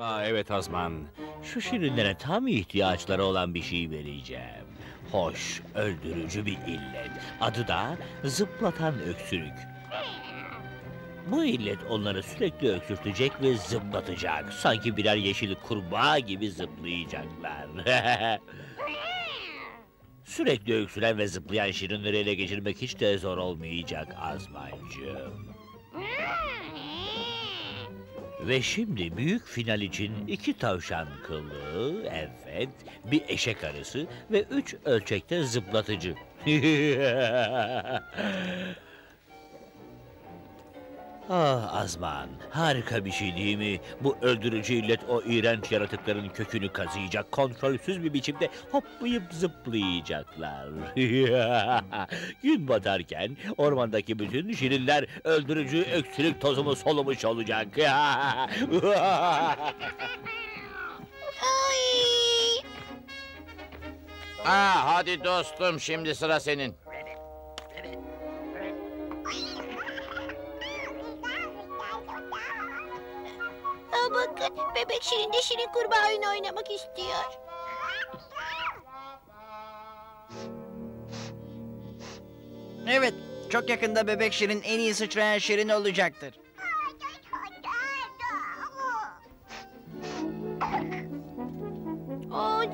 Evet Azman. Şu şirinlere tam ihtiyaçları olan bir şey vereceğim. Hoş, öldürücü bir illet. Adı da zıplatan öksürük. Bu illet onları sürekli öksürtecek ve zıplatacak. Sanki birer yeşil kurbağa gibi zıplayacaklar. Sürekli öksüren ve zıplayan şirinleri ele geçirmek hiç de zor olmayacak Azmancığım. Ve şimdi büyük final için 2 tavşan kılı, evet, bir eşek arısı ve 3 ölçekte zıplatıcı. Ah Azman, harika bir şey değil mi? Bu öldürücü illet o iğrenç yaratıkların kökünü kazıyacak, kontrolsüz bir biçimde hoplayıp zıplayacaklar. Gün batarken ormandaki bütün şirinler öldürücü öksürük tozumu solumuş olacak. Ay! Hadi dostum, şimdi sıra senin. Bakın, bebek Şirin de Şirin kurbağa oyunu oynamak istiyor. Evet, çok yakında Bebek Şirin en iyi sıçrayan Şirin olacaktır.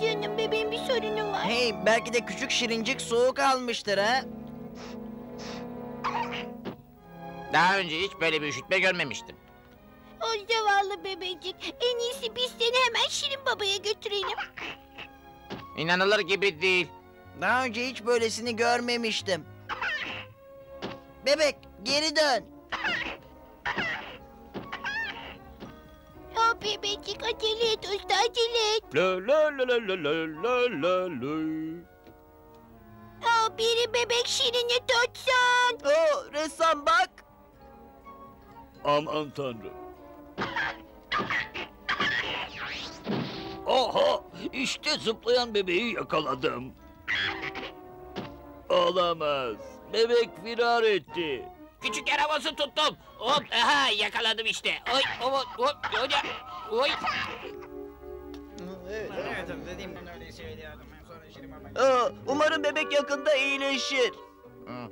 Canım bebeğim, bir sorunu var. Hey, belki de küçük Şirincik soğuk almıştır ha? Daha önce hiç böyle bir üşütme görmemiştim. O zavallı bebecik. En iyisi biz seni hemen Şirin babaya götürelim. İnanılır gibi değil. Daha önce hiç böylesini görmemiştim. Bebek, geri dön. Bebecik, acele et usta, acele et. La la la la la la la la. Biri bebek Şirin'i tutsun. Ressam bak. Aman tanrım. Oha! İşte zıplayan bebeği yakaladım. Olamaz. Bebek firar etti. Küçük yaramazı tuttum. Hop, yakaladım işte. Oy, hop, hop, oy. Umarım bebek yakında iyileşir.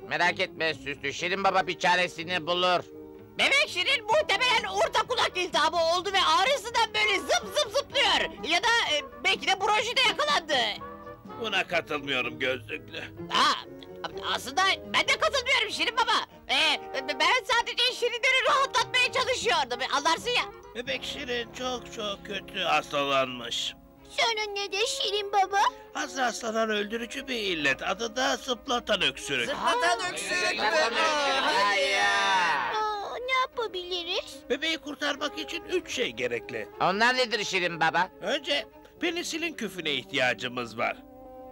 Merak etme süslü, Şirin Baba bir çaresini bulur. Bebek Şirin muhtemelen orta kulak iltihabı oldu ve ağrısından böyle zıp zıplıyor. Ya da belki de bronşite yakalandı. Buna katılmıyorum gözlüklü. Aslında ben de katılmıyorum Şirin Baba. Ben sadece Şirinleri rahatlatmaya çalışıyordum. Anlarsın ya. Bebek Şirin çok kötü hastalanmış. Sorun nedir Şirin baba? Az rastlanan öldürücü bir illet. Adı da zıplatan öksürük. Zıplatan öksürük mü? Hayır. Ne yapabiliriz? Bebeği kurtarmak için 3 şey gerekli. Onlar nedir Şirin Baba? Önce penisilin küfüne ihtiyacımız var.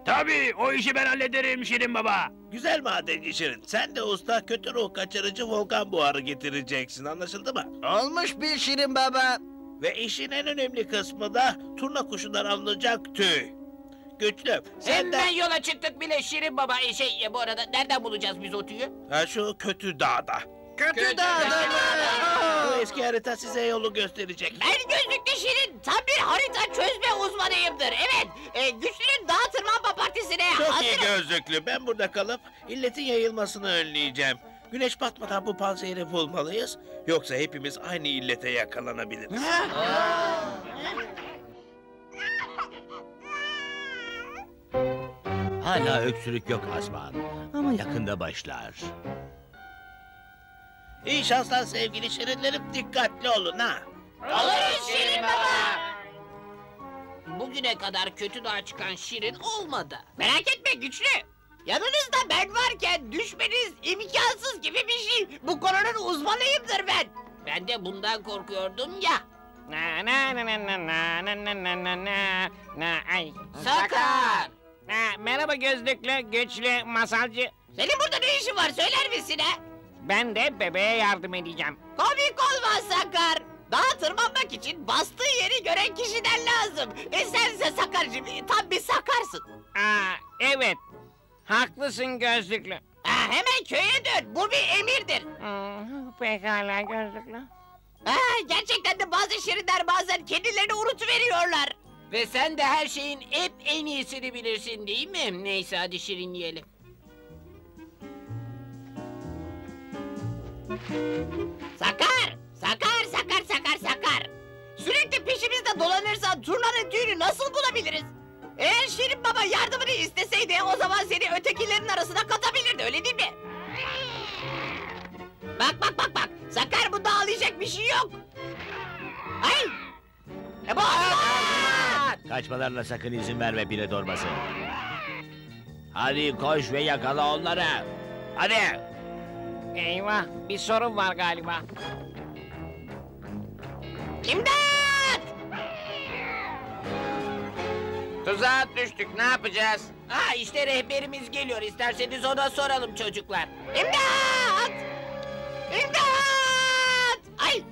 Tabii, o işi ben hallederim Şirin Baba. Güzel madenci Şirin, sen de usta kötü ruh kaçırıcı volkan buharı getireceksin, anlaşıldı mı? Olmuş bir Şirin baba. Ve işin en önemli kısmı da turna kuşundan alınacak tüy. Güçlü, sen de... Hemen yola çıktık bile Şirin Baba. Bu arada nereden bulacağız biz o tüyü? Ha, şu kötü dağda. Kötü dağda Bu eski harita size yolu gösterecek. Ben gözlüklü Şirin tam bir harita çözme uzmanıyımdır. Evet, güçlünün dağa tırmanma partisine Çok iyi hazırım. gözlüklü, ben burada kalıp illetin yayılmasını önleyeceğim. Güneş batmadan bu panzehiri bulmalıyız. Yoksa hepimiz aynı illete yakalanabiliriz. Hala öksürük yok Azman. Ama yakında başlar. İyi şanslar sevgili şirinlerim. Dikkatli olun ha. Oluruz Şirin Baba. Bugüne kadar kötü dağa çıkan Şirin olmadı. Merak etme güçlü. Yanınızda ben varken düşmeniz imkansız gibi bir şey. Bu konunun uzmanıyımdır ben. Ben de bundan korkuyordum ya. Sakar. Merhaba gözlüklü, güçlü, masalcı. Senin burada ne işin var söyler misin ha? Ben de bebeğe yardım edeceğim. Komik olma Sakar. Dağa tırmanmak için bastığı yeri gören kişiden lazım. Sense Sakarcığım tam bir sakarsın. Evet. Haklısın gözlüklü. Hemen köye dön. Bu bir emirdir. Pekala gözlüklü. Gerçekten de bazı şirinler bazen kendilerini unutuveriyorlar. Ve sen de her şeyin hep en iyisini bilirsin değil mi? Neyse hadi şirinleyelim. Sakar! Sakar, sakar, sakar, sakar! Sürekli peşimizde dolanırsan turnanın tüyünü nasıl bulabiliriz? Eğer Şirin Baba yardımını isteseydi o zaman seni ötekilerin arasına katabilirdi, öyle değil mi? Bak bak bak bak! Sakar, bunda ağlayacak bir şey yok! Ay! Bu Kaçmalarına sakın izin verme pire torbası. Hadi koş ve yakala onları. Hadi. Eyvah, bir sorun var galiba. İmdat! Tuzağa düştük, ne yapacağız? İşte rehberimiz geliyor. İsterseniz ona soralım çocuklar. İmdat! İmdat! Ay!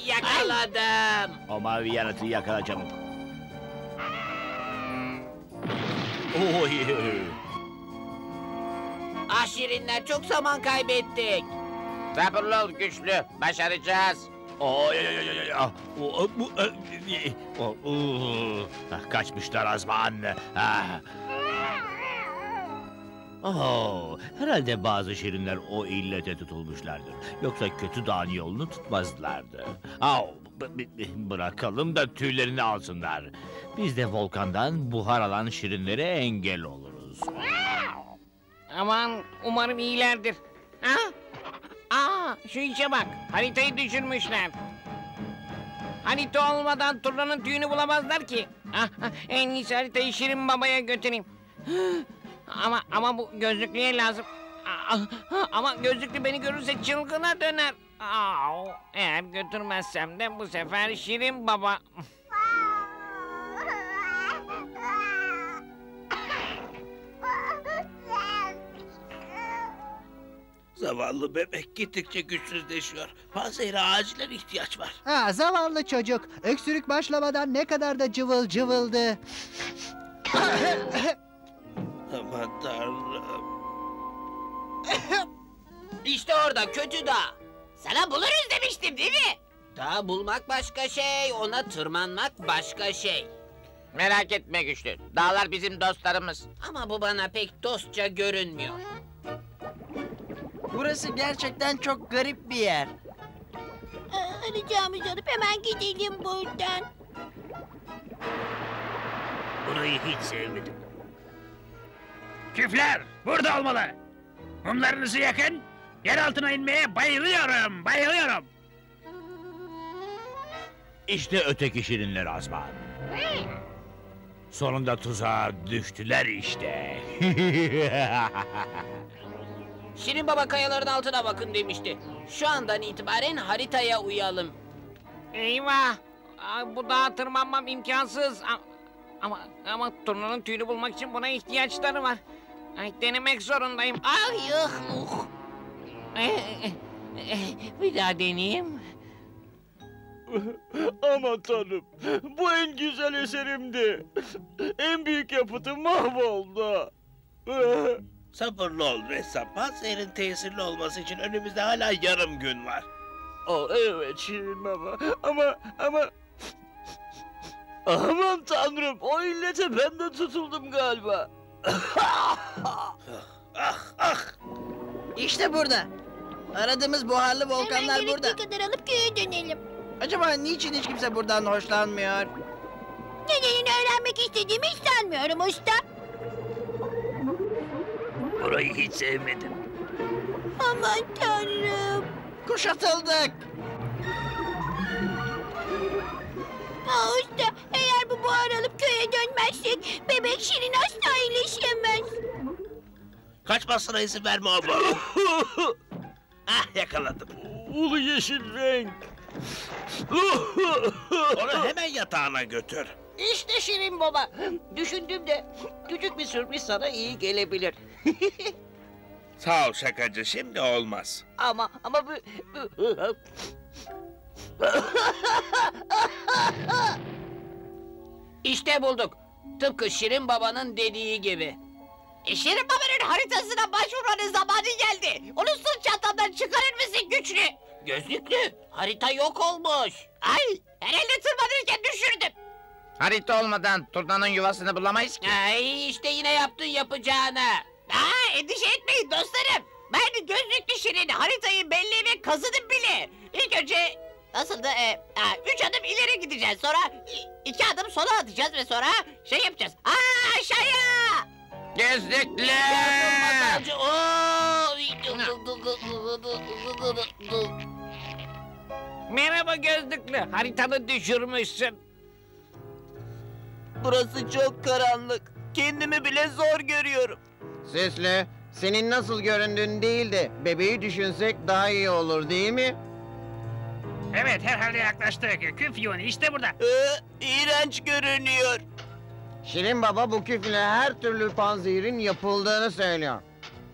Yakaladım. O mavi yaratığı yakala çabuk. Oy. Şirinler, çok zaman kaybettik. Sabırlı ol güçlü, başaracağız. Kaçmışlar Azman. Herhalde bazı şirinler o illete tutulmuşlardır. Yoksa kötü dağın yolunu tutmazlardı. Bırakalım da tüylerini alsınlar. Biz de volkandan buhar alan şirinlere engel oluruz. Aman, umarım iyilerdir. Şu işe bak, haritayı düşürmüşler. Harita olmadan turnanın tüyünü bulamazlar ki. En iyisi haritayı Şirin Baba'ya götüreyim. Ama bu gözlüklüye lazım. Ama gözlüklü beni görürse çılgına döner. Eğer götürmezsem de bu sefer Şirin Baba... Zavallı bebek gittikçe güçsüzleşiyor. Panzehire acilen ihtiyaç var. Zavallı çocuk. Öksürük başlamadan ne kadar da cıvıl cıvıldı. Aman tanrım. İşte orada kötü dağ. Sana buluruz demiştim değil mi? Dağ bulmak başka şey, ona tırmanmak başka şey. Merak etme güçlü, dağlar bizim dostlarımız. Ama bu bana pek dostça görünmüyor. Burası gerçekten çok garip bir yer. Arayacağımızı alıp hemen gidelim buradan. Burayı hiç sevmedim. Küfler burada olmalı. Mumlarınızı yakın. Yer altına inmeye bayılıyorum. İşte öteki şirinler Azman. Sonunda tuzağa düştüler işte. Şirin Baba kayaların altına bakın demişti. Şu andan itibaren haritaya uyalım. Eyvah! Bu dağa tırmanmam imkansız. Ama turnanın tüyünü bulmak için buna ihtiyaçları var. Denemek zorundayım. Bir daha deneyeyim. Aman tanrım, bu en güzel eserimdi. En büyük yapıtım mahvoldu. Sabırlı ol ressam. Panzehirin tesirli olması için önümüzde hala yarım gün var. Evet Şirin Baba, ama... Aman tanrım, o illete ben de tutuldum galiba. İşte burada. Aradığımız buharlı volkanlar Hemen burada. gerektiği kadar alıp köye dönelim. Acaba niçin hiç kimse buradan hoşlanmıyor? Nedenini öğrenmek istediğimi hiç sanmıyorum usta. Burayı hiç sevmedim. Aman tanrım. Kuşatıldık. Usta, eğer bu buhar alıp köye dönmezsek bebek Şirin asla iyileşemez. Kaçmasına izin verme o bu. Yakaladım. Ulu yeşil renk. Onu hemen yatağına götür. İşte Şirin Baba. Düşündüğümde küçük bir sürpriz sana iyi gelebilir. Sağ ol şakacı, şimdi olmaz. ama bu... İşte bulduk. Tıpkı Şirin Baba'nın dediği gibi. Şirin Baba'nın haritasına başvurmanın zamanı geldi. Onu sırt çantamdan çıkarır mısın güçlü? Gözlüklü, harita yok olmuş. Ay, herhalde tırmanırken düşürdüm. Harita olmadan turnanın yuvasını bulamayız ki. Ay, işte yine yaptın yapacağını. Endişe etmeyin dostlarım. Ben gözlüklü Şirin haritayı belli ve kazıdım bile. İlk önce nasıldı? 3 adım ileri gideceğiz. Sonra 2 adım sola atacağız ve sonra şey yapacağız. Aşağıya! Gözlüklü! Masalcı. Merhaba gözlüklü. Haritanı düşürmüşsün. Burası çok karanlık. Kendimi bile zor görüyorum. Süslü, senin nasıl göründüğün değil de bebeği düşünsek daha iyi olur değil mi? Evet, herhalde yaklaştık. Küf yoni işte burada. İğrenç görünüyor. Şirin Baba bu küfle her türlü panzehirin yapıldığını söylüyor.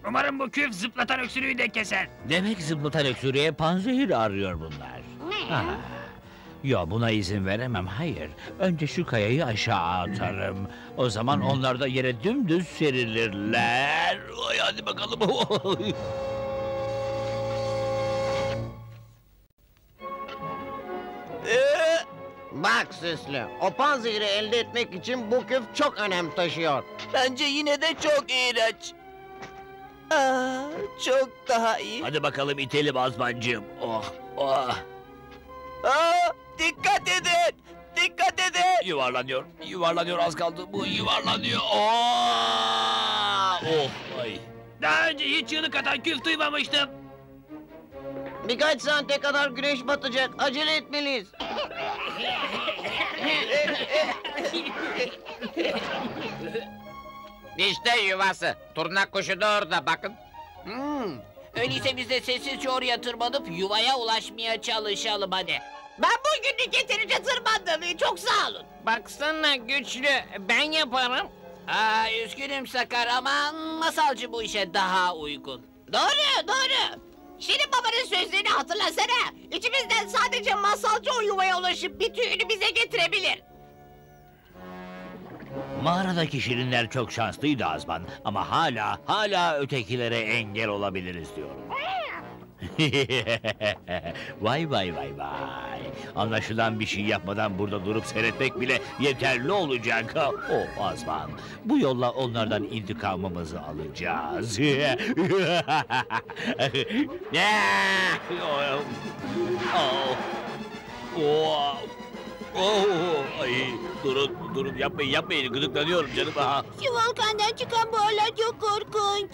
Umarım bu küf zıplatan öksürüğü de keser. Demek zıplatan öksürüğe panzehir arıyor bunlar. Ah, yo buna izin veremem, hayır. Önce şu kayayı aşağı atarım. O zaman onlar da yere dümdüz serilirler. Oy, hadi bakalım. Bak Süslü, o panzehiri elde etmek için bu küf çok önem taşıyor. Bence yine de çok iğrenç. Çok daha iyi. Hadi bakalım itelim Azmancığım. Oh, oh. Dikkat edin! Dikkat edin! Yuvarlanıyor, yuvarlanıyor, az kaldı. Bu yuvarlanıyor. Oh, oh, ay. Daha önce hiç çığlık atan küf duymamıştım. Birkaç saate kadar güneş batacak, acele etmeliyiz. İşte yuvası. Turna kuşu da orada bakın. Öyleyse biz de sessizce oraya tırmanıp yuvaya ulaşmaya çalışalım hadi. Ben bugünlük yeterince tırmandım. Çok sağ olun. Baksana güçlü, ben yaparım. Üzgünüm Sakar ama masalcı bu işe daha uygun. Doğru, doğru. Şirin babanın sözlerini hatırlasana. İçimizden sadece masalcı o yuvaya ulaşıp bir tüyünü bize getirebilir. Mağaradaki şirinler çok şanslıydı Azman. Ama hala ötekilere engel olabiliriz diyorum. Vay vay vay vay. Anlaşılan bir şey yapmadan burada durup seyretmek bile yeterli olacak. Oh Azman. Bu yolla onlardan intikamımızı alacağız. Ay, durun yapmayın gıdıklanıyorum canım. Şu volkandan çıkan buharlar çok korkunç.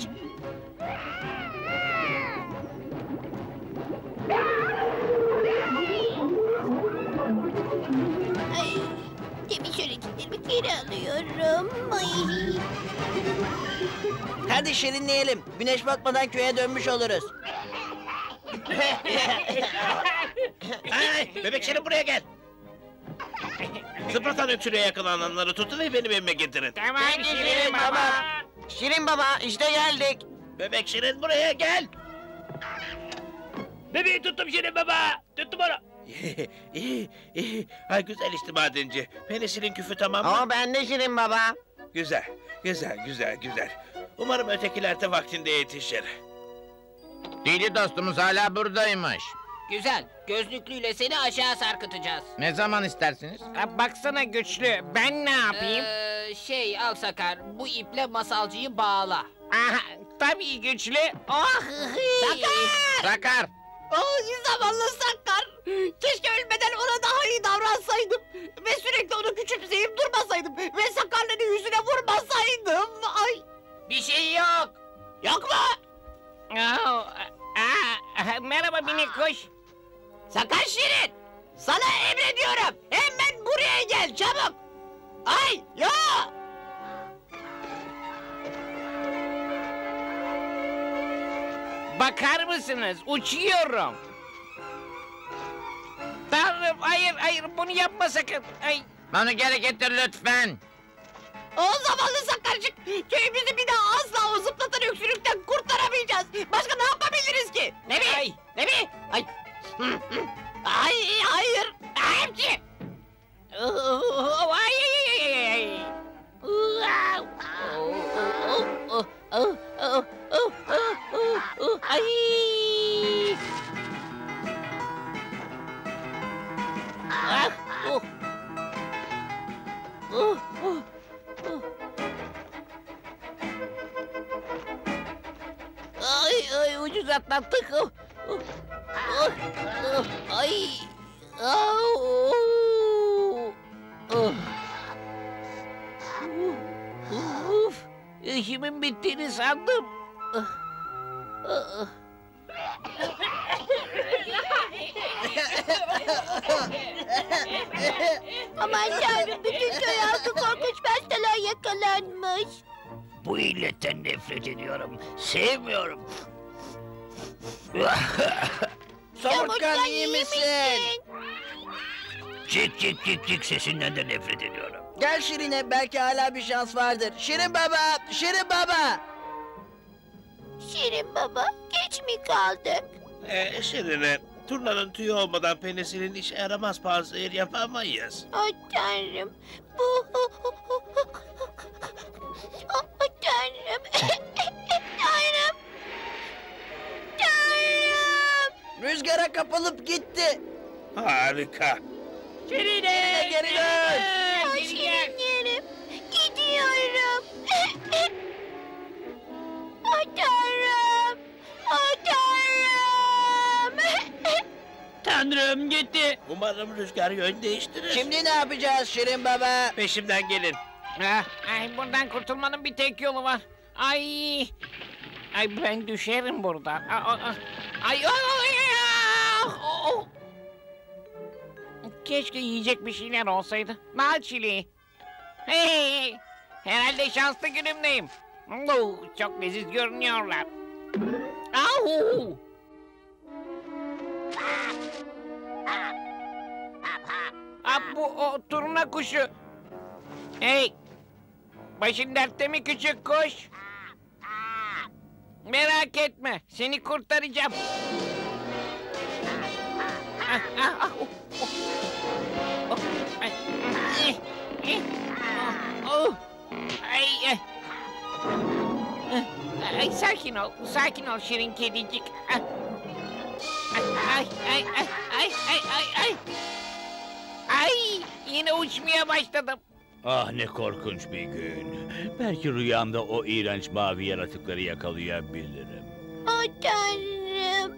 Ay, demin söylediklerimi geri alıyorum. Ay. Hadi şirinleyelim. Güneş batmadan köye dönmüş oluruz. Ay, bebek Şirin buraya gel. Zıplatan öksürüğe yakalananları tutun ve benim evime getirin. Tamam Şirin baba. Şirin Baba, işte geldik. Bebek Şirin buraya gel. Bebeği tuttum Şirin baba. Tuttum onu. iyi. Ay güzel işte madenci. Penisinin küfü tamam mı? Ama ben de Şirin Baba. Güzel. Umarım ötekiler de vaktinde yetişir. Deli dostumuz hala buradaymış. Güzel. Gözlüklüyle seni aşağı sarkıtacağız. Ne zaman istersiniz? Baksana güçlü, ben ne yapayım? Al Sakar. Bu iple masalcıyı bağla. Aha, tabii güçlü. Oh! Sakar! Zavallı Sakar. Keşke ölmeden ona daha iyi davransaydım. Ve sürekli onu küçümseyip durmasaydım. Ve Sakarların yüzüne vurmasaydım. Ay. Bir şey yok. Yok mu? Merhaba minik kuş. Sakar Şirin. Sana emrediyorum. Hemen buraya gel çabuk. Ay ya. Bakar mısınız? Uçuyorum. Tanrım hayır bunu yapma sakın. Ay. Bana geri getir lütfen. O zavallı Sakarcık. Köyümüzü bir daha asla o zıplatan öksürükten kurtaramayacağız. Başka ne yapabiliriz ki? Ne mi? Ay. Ne mi? Ay. Ay hayır. Hepsi. Ay. Ay. biz atlattık. Ay. Au. İşimin bittiğini sandım. Aman tanrım, bütün köy halkı korkunç bir hastalığa yakalanmış. Bu illetten nefret ediyorum. Sevmiyorum. Somurtkan iyi misin? Cik cik cik cik sesinden de nefret ediyorum. Gel Şirin'e, belki hala bir şans vardır. Şirin baba, Şirin baba. Şirin baba, geç mi kaldık? Şirin'e, turnanın tüyü olmadan penisilin işe yaramaz panzehir yapamayız. Ay tanrım, bu... Ay tanrım. Tanrım. Tanrım. Rüzgara kapılıp gitti. Harika. Şirine geri dön. Ay Şirinlerim, gidiyorum. Ay tanrım. Ay tanrım. Tanrım gitti. Umarım rüzgar yön değiştirir. Şimdi ne yapacağız Şirin baba? Peşimden gelin. Ay buradan kurtulmanın bir tek yolu var. Ay. Ay ben düşerim buradan. Ay. Keşke yiyecek bir şeyler olsaydı. Nal çileği. Hey. Herhalde şanslı günümdeyim. Çok leziz görünüyorlar. Au. Bu o turna kuşu. Hey! Başın dertte mi küçük kuş? Merak etme, seni kurtaracağım. Ay, sakin ol şirin kedicik. Ay, yine uçmaya başladım. Ah ne korkunç bir gün. Belki rüyamda o iğrenç mavi yaratıkları yakalayabilirim. Ay tanrım.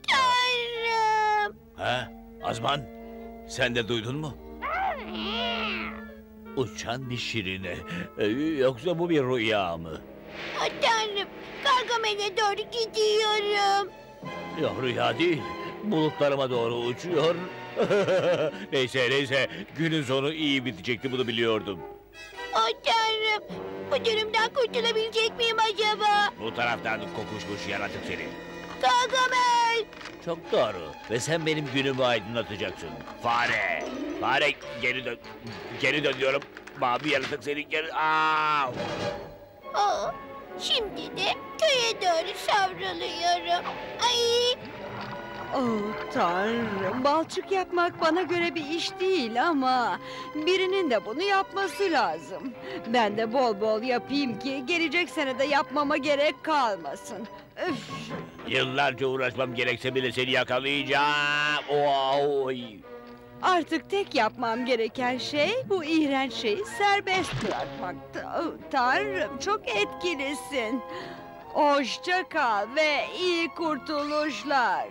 Tanrım. Ha? Azman, sen de duydun mu? Uçan bir şirine. Yoksa bu bir rüya mı? Ay tanrım. Gargamel'e doğru gidiyorum. Yok rüya değil. Bulutlarıma doğru uçuyor. Neyse. Günün sonu iyi bitecekti, bunu biliyordum. Ay tanrım. Bu durumdan kurtulabilecek miyim acaba? Bu taraftan kokuşmuş yaratık seni. Gargamel. Çok doğru. Ve sen benim günümü aydınlatacaksın. Fare. Fare geri dön. Geri dön diyorum. Mavi yaratık seni geri... Aa! Şimdi de köye doğru savruluyorum. Ay. Oh Tanrım, balçık yapmak bana göre bir iş değil ama birinin de bunu yapması lazım. Ben de bol bol yapayım ki gelecek sene de yapmama gerek kalmasın. Üf. Yıllarca uğraşmam gerekse bile seni yakalayacağım. Oy. Artık tek yapmam gereken şey bu iğrenç şeyi serbest bırakmaktı. Oh, Tanrım, çok etkilisin. Hoşça kal ve iyi kurtuluşlar.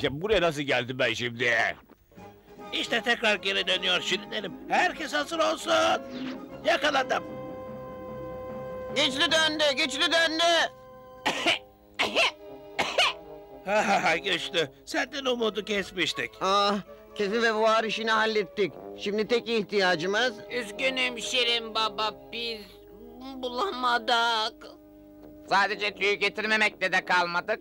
Buraya nasıl geldim ben şimdi? İşte tekrar geri dönüyor Şirinlerim. Herkes hazır olsun. Yakaladım. Güçlü döndü. Güçlü. Senden umudu kesmiştik. Kefi ve buhar işini hallettik. Şimdi tek ihtiyacımız... Üzgünüm Şirin baba, biz bulamadık. Sadece tüyü getirmemekle de kalmadık.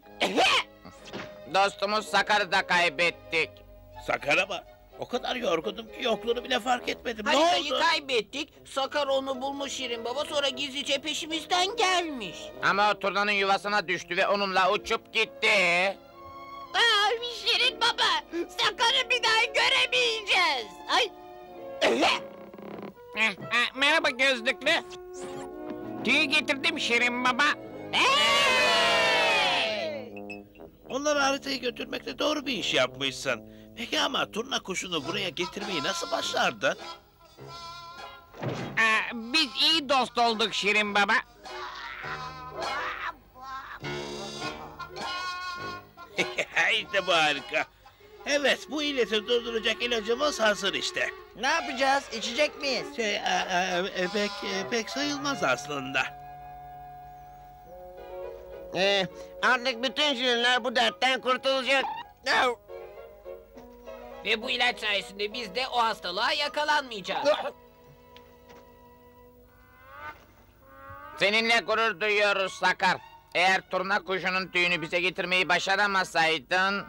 Dostumuz Sakar'ı da kaybettik. Sakar'a mı? O kadar yorgundum ki yokluğunu bile fark etmedim. Ne Haritayı oldu? kaybettik. Sakar onu bulmuş Şirin baba, sonra gizlice peşimizden gelmiş. Ama o turnanın yuvasına düştü ve onunla uçup gitti. Şirin baba, Sakar'ı bir daha göremeyeceğiz. Ay. Merhaba gözlüklü. Tüyü getirdim Şirin baba. Onları haritayı götürmekle doğru bir iş yapmışsın. Peki ama turna kuşunu buraya getirmeyi nasıl başardın? Biz iyi dost olduk Şirin Baba. İşte bu harika. Evet, bu illeti durduracak ilacımız hazır işte. Ne yapacağız? İçecek miyiz? Pek sayılmaz aslında. Artık bütün şirinler bu dertten kurtulacak. Ve bu ilaç sayesinde biz de o hastalığa yakalanmayacağız. Seninle gurur duyuyoruz Sakar. Eğer turna kuşunun tüyünü bize getirmeyi başaramasaydın...